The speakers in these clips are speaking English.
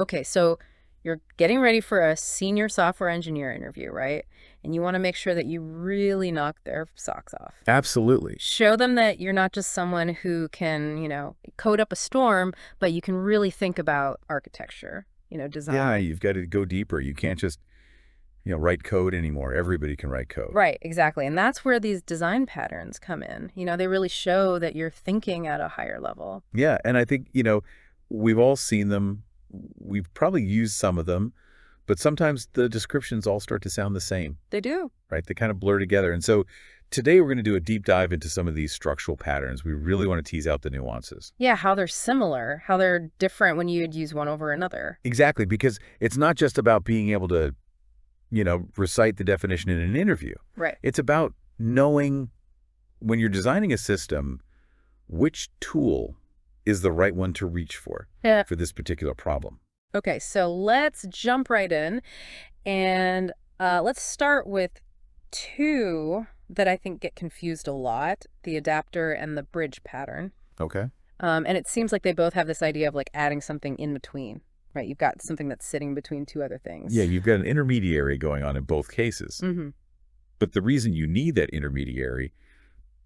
Okay, so you're getting ready for a senior software engineer interview, right? And you want to make sure that you really knock their socks off. Absolutely. Show them that you're not just someone who can, code up a storm, but you can really think about architecture, Yeah, design. you've got to go deeper. You can't just, write code anymore. Everybody can write code. Right, exactly. And that's where these design patterns come in. They really show that you're thinking at a higher level. Yeah, and I think, we've all seen them. We've probably used some of them, but sometimes the descriptions all start to sound the same, They do. right? They kind of blur together. And so today we're going to do a deep dive into some of these structural patterns. We really want to tease out the nuances. Yeah, how they're similar, how they're different when you'd use one over another. Exactly, because it's not just about being able to, recite the definition in an interview. Right. It's about knowing when you're designing a system, which tool is the right one to reach Yeah. for this particular problem. Okay, so let's jump right in and let's start with two that I think get confused a lot, the adapter and the bridge pattern. Okay. And it seems like they both have this idea of like adding something in between, right? You've got something that's sitting between two other things. Yeah, you've got an intermediary going on in both cases. Mm-hmm. But the reason you need that intermediary,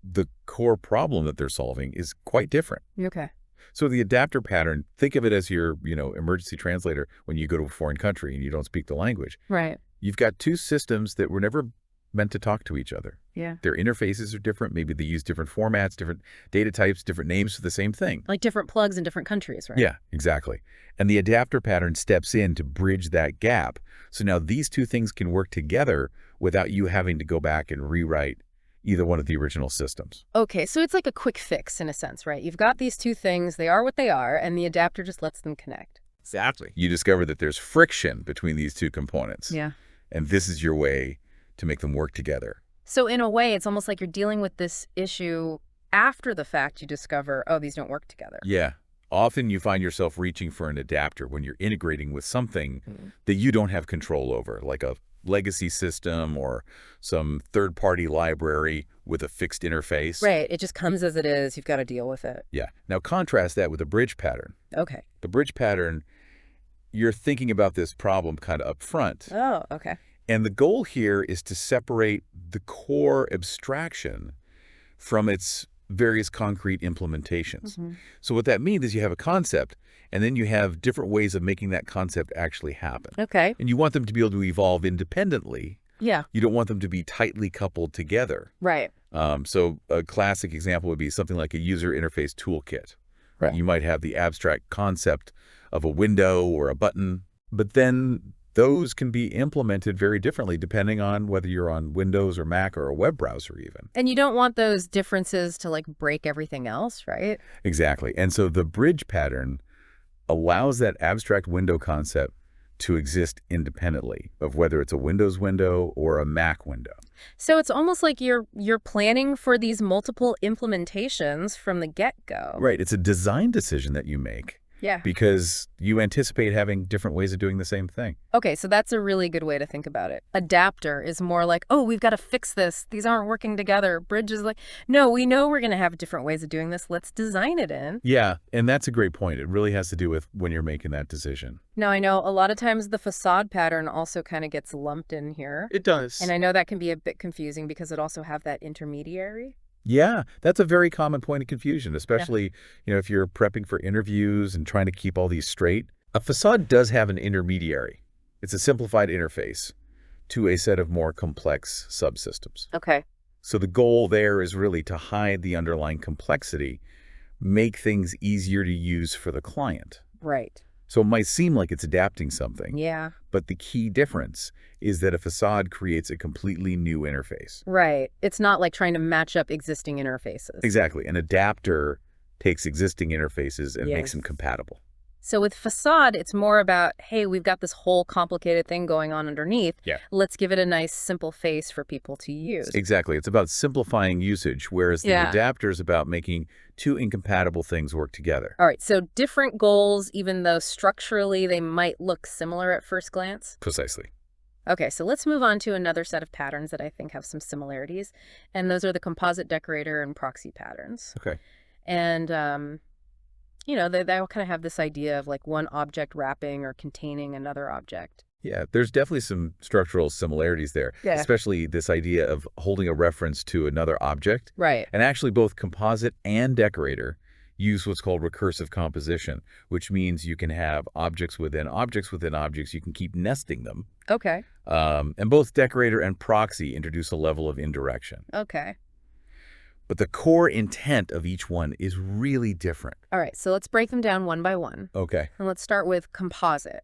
the core problem that they're solving is quite different. Okay. So the adapter pattern, think of it as your, emergency translator when you go to a foreign country and you don't speak the language. Right. You've got two systems that were never meant to talk to each other. Yeah. Their interfaces are different. Maybe they use different formats, different data types, different names for the same thing. Like different plugs in different countries, right? Yeah, exactly. And the adapter pattern steps in to bridge that gap. So now these two things can work together without you having to go back and rewrite either one of the original systems. Okay, so it's like a quick fix in a sense, right? You've got these two things, they are what they are, and the adapter just lets them connect. Exactly. You discover that there's friction between these two components. Yeah. And this is your way to make them work together. So in a way, it's almost like you're dealing with this issue after the fact you discover, oh, these don't work together. Yeah. Often you find yourself reaching for an adapter when you're integrating with something that you don't have control over, like a legacy system or some third-party library with a fixed interface. Right, it just comes as it is. You've got to deal with it. Yeah. Now contrast that with a bridge pattern. Okay. The bridge pattern, you're thinking about this problem kind of up front. Oh, okay. And the goal here is to separate the core abstraction from its various concrete implementations. So what that means is you have a concept, and then you have different ways of making that concept actually happen. Okay. And you want them to be able to evolve independently. Yeah. You don't want them to be tightly coupled together. Right. So a classic example would be something like a user interface toolkit. Right. You might have the abstract concept of a window or a button, but then those can be implemented very differently depending on whether you're on Windows or Mac or a web browser even. And you don't want those differences to like break everything else, right? Exactly. And so the bridge pattern allows that abstract window concept to exist independently of whether it's a Windows window or a Mac window. So it's almost like you're planning for these multiple implementations from the get-go. Right. It's a design decision that you make. Yeah. Because you anticipate having different ways of doing the same thing. Okay, so that's a really good way to think about it. Adapter is more like, oh, we've got to fix this. These aren't working together. Bridge is like, no, we know we're going to have different ways of doing this. Let's design it in. Yeah, and that's a great point. It really has to do with when you're making that decision. Now, I know a lot of times the facade pattern also kind of gets lumped in here. It does. And I know that can be a bit confusing because it also have that intermediary. Yeah, that's a very common point of confusion, especially, if you're prepping for interviews and trying to keep all these straight. A facade does have an intermediary. It's a simplified interface to a set of more complex subsystems. Okay. So the goal there is really to hide the underlying complexity, make things easier to use for the client. Right. So it might seem like it's adapting something. Yeah. But the key difference is that a facade creates a completely new interface. Right. It's not like trying to match up existing interfaces. Exactly. An adapter takes existing interfaces and makes Yes. them compatible. So with facade, it's more about, hey, we've got this whole complicated thing going on underneath. Yeah. Let's give it a nice, simple face for people to use. Exactly. It's about simplifying usage, whereas the Yeah. adapter is about making two incompatible things work together. All right, so different goals, even though structurally they might look similar at first glance. Precisely. Okay, so let's move on to another set of patterns that I think have some similarities, and those are the composite decorator and proxy patterns. Okay. And You know, they all kind of have this idea of like one object wrapping or containing another object. Yeah, there's definitely some structural similarities there, Yeah. especially this idea of holding a reference to another object. Right. And actually, both Composite and Decorator use what's called recursive composition, which means you can have objects within objects within objects. You can keep nesting them. Okay. And both Decorator and Proxy introduce a level of indirection. Okay. But the core intent of each one is really different. All right. So let's break them down one by one. Okay. And let's start with composite.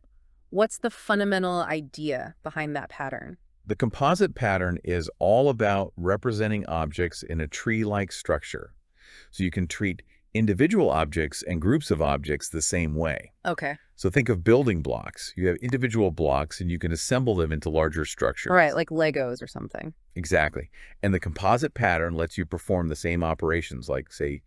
What's the fundamental idea behind that pattern? The composite pattern is all about representing objects in a tree-like structure. So you can treat individual objects and groups of objects the same way. Okay. So think of building blocks. You have individual blocks and you can assemble them into larger structures. Right, like Legos or something. Exactly. And the composite pattern lets you perform the same operations like, say,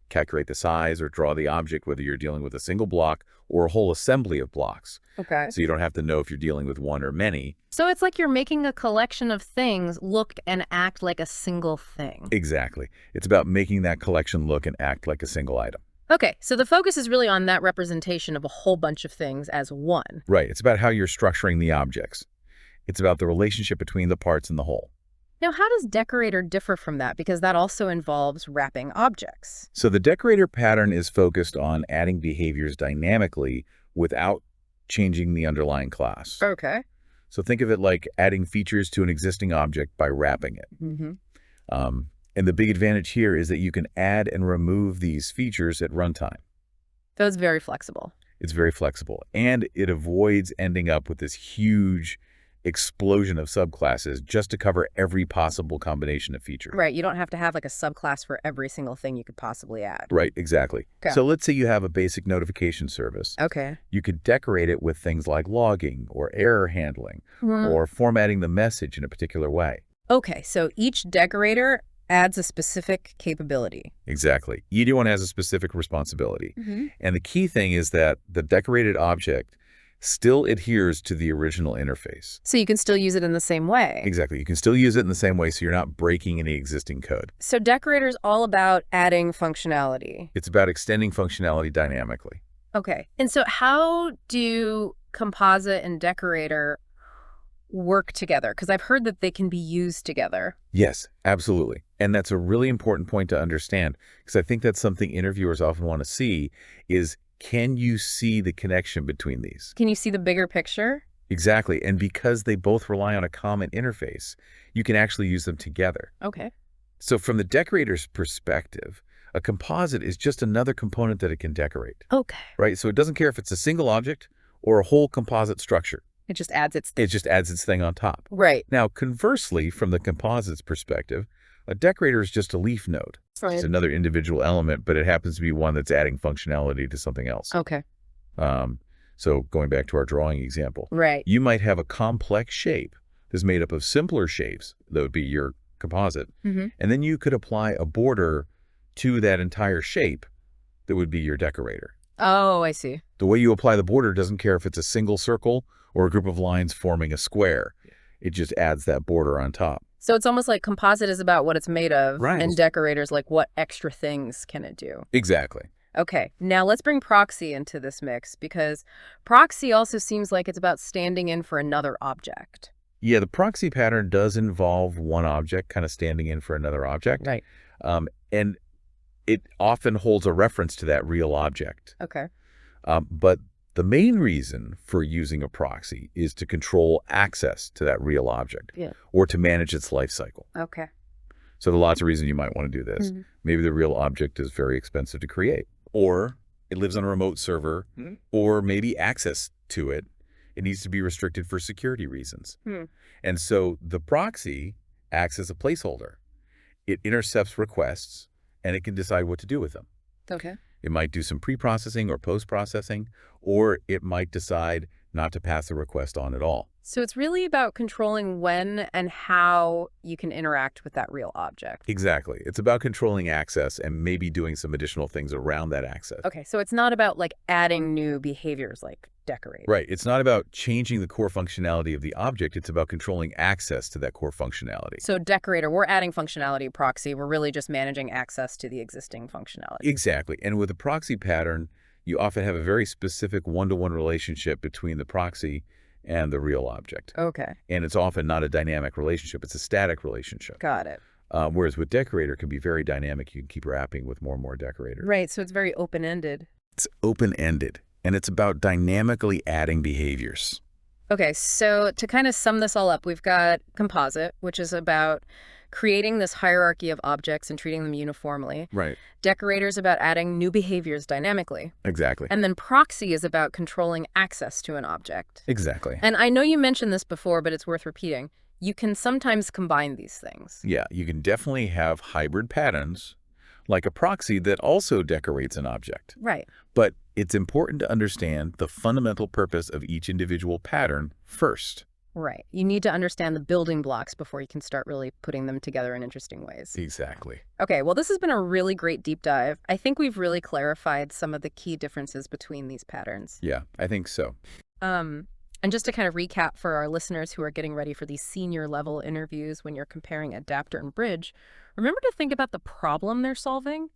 calculate the size or draw the object, whether you're dealing with a single block or a whole assembly of blocks. Okay. So you don't have to know if you're dealing with one or many. So it's like you're making a collection of things look and act like a single thing. Exactly. It's about making that collection look and act like a single item. Okay, so the focus is really on that representation of a whole bunch of things as one. Right. It's about how you're structuring the objects. It's about the relationship between the parts and the whole. Now, how does Decorator differ from that? Because that also involves wrapping objects. So the Decorator pattern is focused on adding behaviors dynamically without changing the underlying class. Okay. So think of it like adding features to an existing object by wrapping it. Mm-hmm. And the big advantage here is that you can add and remove these features at runtime. So it's very flexible. It's very flexible, and it avoids ending up with this huge explosion of subclasses just to cover every possible combination of features. Right, you don't have to have like a subclass for every single thing you could possibly add. Right, exactly. Okay. So let's say you have a basic notification service. Okay. You could decorate it with things like logging or error handling or formatting the message in a particular way. Okay, so each decorator adds a specific capability. Exactly. Each one has a specific responsibility. Mm-hmm. And the key thing is that the decorated object still adheres to the original interface. So you can still use it in the same way. Exactly. You can still use it in the same way, so you're not breaking any existing code. So Decorator's all about adding functionality. It's about extending functionality dynamically. Okay. And so how do Composite and Decorator work together? Because I've heard that they can be used together. Yes, absolutely. And that's a really important point to understand, because I think that's something interviewers often want to see is, can you see the connection between these? Can you see the bigger picture? Exactly. And because they both rely on a common interface, you can actually use them together. Okay. So from the decorator's perspective, a composite is just another component that it can decorate, Okay. right? So it doesn't care if it's a single object or a whole composite structure. It just adds its It just adds its thing on top. Right. Now, conversely, from the composite's perspective, a decorator is just a leaf node. Right. It's another individual element, but it happens to be one that's adding functionality to something else. Okay. So going back to our drawing example, Right. you might have a complex shape that's made up of simpler shapes. That would be your composite. Mm-hmm. And then you could apply a border to that entire shape that would be your decorator. Oh, I see. The way you apply the border doesn't care if it's a single circle or a group of lines forming a square. It just adds that border on top. So it's almost like composite is about what it's made of, Right. and decorator's like what extra things can it do? Exactly. Okay, now let's bring proxy into this mix, because proxy also seems like it's about standing in for another object. Yeah, the proxy pattern does involve one object kind of standing in for another object. Right. And it often holds a reference to that real object. Okay. But the main reason for using a proxy is to control access to that real object, Yeah. or to manage its life cycle. Okay. So there are lots of reasons you might want to do this. Mhm. Maybe the real object is very expensive to create, or it lives on a remote server, Mhm. or maybe access to it needs to be restricted for security reasons. Hmm. And so the proxy acts as a placeholder. It intercepts requests, and it can decide what to do with them. Okay. It might do some pre-processing or post-processing, or it might decide not to pass the request on at all. So it's really about controlling when and how you can interact with that real object. Exactly. It's about controlling access and maybe doing some additional things around that access. Okay, so it's not about like adding new behaviors like decorate. Right. It's not about changing the core functionality of the object. It's about controlling access to that core functionality. So decorator, we're adding functionality. Proxy, we're really just managing access to the existing functionality. Exactly. And with a proxy pattern, You often have a very specific one-to-one relationship between the proxy and the real object. Okay. And it's often not a dynamic relationship. It's a static relationship. Got it. Whereas with decorator, it can be very dynamic. You can keep wrapping with more and more decorator. Right, so it's very open-ended. It's open-ended, and it's about dynamically adding behaviors. Okay, so to kind of sum this all up, we've got composite, which is about creating this hierarchy of objects and treating them uniformly. Right. Decorator's about adding new behaviors dynamically. Exactly. And then proxy is about controlling access to an object. Exactly. And I know you mentioned this before, but it's worth repeating. You can sometimes combine these things. Yeah, you can definitely have hybrid patterns, like a proxy that also decorates an object. Right. But it's important to understand the fundamental purpose of each individual pattern first. Right. You need to understand the building blocks before you can start really putting them together in interesting ways. Exactly. Okay, well, this has been a really great deep dive. I think we've really clarified some of the key differences between these patterns. Yeah, I think so. And just to kind of recap for our listeners who are getting ready for these senior level interviews when you're comparing adapter and bridge, remember to think about the problem they're solving.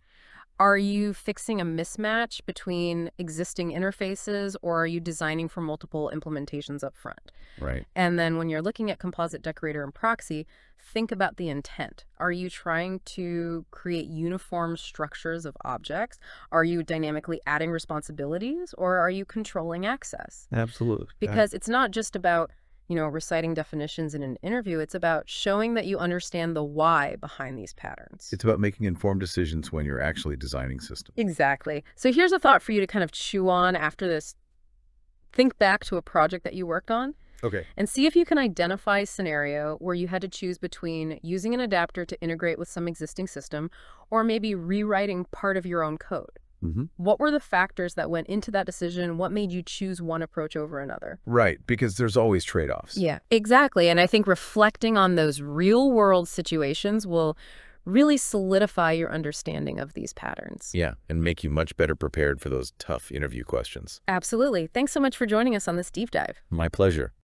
Are you fixing a mismatch between existing interfaces, or are you designing for multiple implementations up front? Right. And then when you're looking at composite, decorator, and proxy, think about the intent. Are you trying to create uniform structures of objects? Are you dynamically adding responsibilities, or are you controlling access? Absolutely. Because it's not just about, reciting definitions in an interview. It's about showing that you understand the why behind these patterns. It's about making informed decisions when you're actually designing systems. Exactly. So here's a thought for you to kind of chew on after this. Think back to a project that you worked on. Okay. And see if you can identify a scenario where you had to choose between using an adapter to integrate with some existing system or maybe rewriting part of your own code. Mm-hmm. What were the factors that went into that decision? What made you choose one approach over another? Right, because there's always trade-offs. Yeah, exactly. And I think reflecting on those real-world situations will really solidify your understanding of these patterns. Yeah, and make you much better prepared for those tough interview questions. Absolutely. Thanks so much for joining us on this deep dive. My pleasure.